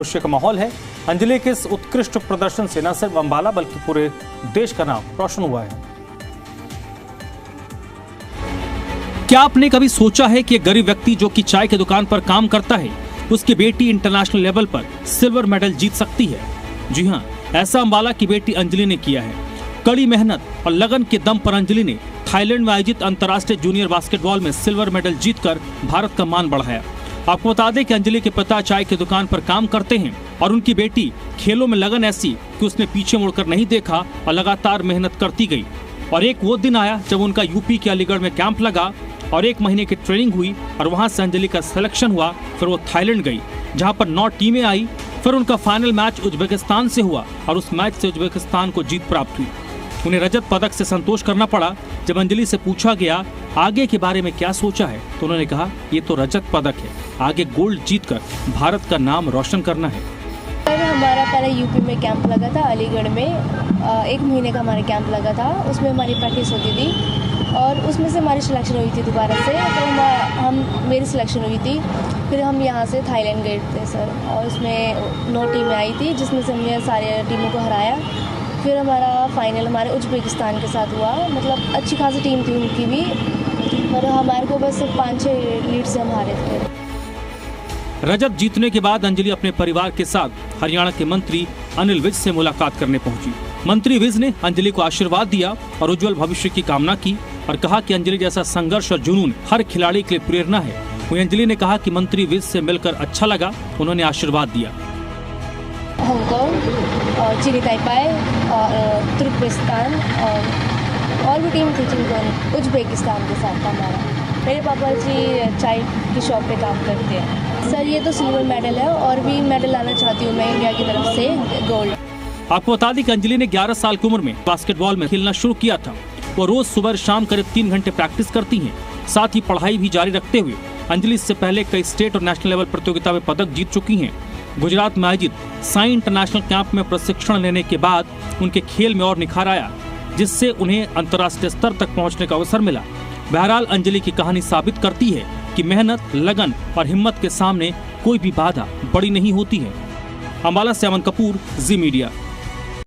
खुशी का माहौल है। अंजलि के इस उत्कृष्ट प्रदर्शन से न सिर्फ अंबाला बल्कि पूरे देश का नाम रोशन हुआ है। क्या आपने कभी सोचा है कि एक गरीब व्यक्ति जो कि चाय की दुकान पर काम करता है, उसकी बेटी इंटरनेशनल लेवल पर सिल्वर मेडल जीत सकती है? जी हाँ, ऐसा अंबाला की बेटी अंजलि ने किया है। कड़ी मेहनत और लगन के दम पर अंजलि ने थाईलैंड में आयोजित अंतर्राष्ट्रीय जूनियर बास्केटबॉल में सिल्वर मेडल जीतकर भारत का मान बढ़ाया। आपको बता दें कि अंजलि के पिता चाय की दुकान पर काम करते हैं और उनकी बेटी खेलों में लगन ऐसी कि उसने पीछे मुड़कर नहीं देखा और लगातार मेहनत करती गई। और एक वो दिन आया जब उनका यूपी के अलीगढ़ में कैंप लगा और 1 महीने की ट्रेनिंग हुई और वहां से अंजलि का सिलेक्शन हुआ। फिर वो थाईलैंड गई जहां पर 9 टीमें आई। फिर उनका फाइनल मैच उज्बेकिस्तान से हुआ और उस मैच से उज्बेकिस्तान को जीत प्राप्त हुई। उन्हें रजत पदक से संतोष करना पड़ा। जब अंजलि से पूछा गया आगे के बारे में क्या सोचा है तो उन्होंने कहा, ये तो रजत पदक है, आगे गोल्ड जीतकर भारत का नाम रोशन करना है। हमारा पहले यूपी में कैंप लगा था, अलीगढ़ में 1 महीने का हमारा कैंप लगा था। उसमें हमारी प्रैक्टिस होती थी और उसमें से हमारी सिलेक्शन हुई थी दोबारा से। तो मेरी सिलेक्शन हुई थी। फिर हम यहाँ से थाईलैंड गए थे सर, और उसमें 9 टीमें आई थी जिसमें से हमने सारे टीमों को हराया। फिर हमारा फाइनल हमारे उज्बेकिस्तान के साथ हुआ। मतलब अच्छी खासी टीम थी उनकी भी, पर हमारे को बस 5-6 लीड से हम हारे थे। रजत जीतने के बाद अंजलि अपने परिवार के साथ हरियाणा के मंत्री अनिल विज से मुलाकात करने पहुंची। मंत्री विज ने अंजलि को आशीर्वाद दिया और उज्जवल भविष्य की कामना की और कहा कि अंजलि जैसा संघर्ष और जुनून हर खिलाड़ी के लिए प्रेरणा है। वहीं अंजलि ने कहा कि मंत्री विज से मिलकर अच्छा लगा, उन्होंने आशीर्वाद दिया। हांगकांग और चीनी ताइपाई और तुर्कमेनिस्तान और भी टीम थी जिनको उज्बेकिस्तान के साथ हमारा। मेरे पापा जी चाय की शॉप पे काम करते हैं। सर ये तो सिल्वर मेडल है और भी मेडल लाना चाहती हूँ मैं इंडिया की तरफ से, गोल्ड। आपको बता दें कि अंजलि ने 11 साल की उम्र में बास्केटबॉल में खेलना शुरू किया था। वो रोज सुबह शाम करीब 3 घंटे प्रैक्टिस करती हैं। साथ ही पढ़ाई भी जारी रखते हुए अंजलि इससे पहले कई स्टेट और नेशनल लेवल प्रतियोगिता में पदक जीत चुकी हैं। गुजरात में आयोजित साई इंटरनेशनल कैंप में प्रशिक्षण लेने के बाद उनके खेल में और निखार आया, जिससे उन्हें अंतर्राष्ट्रीय स्तर तक पहुंचने का अवसर मिला। बहरहाल अंजलि की कहानी साबित करती है कि मेहनत, लगन और हिम्मत के सामने कोई भी बाधा बड़ी नहीं होती है। अंबाला से अमन कपूर, जी मीडिया।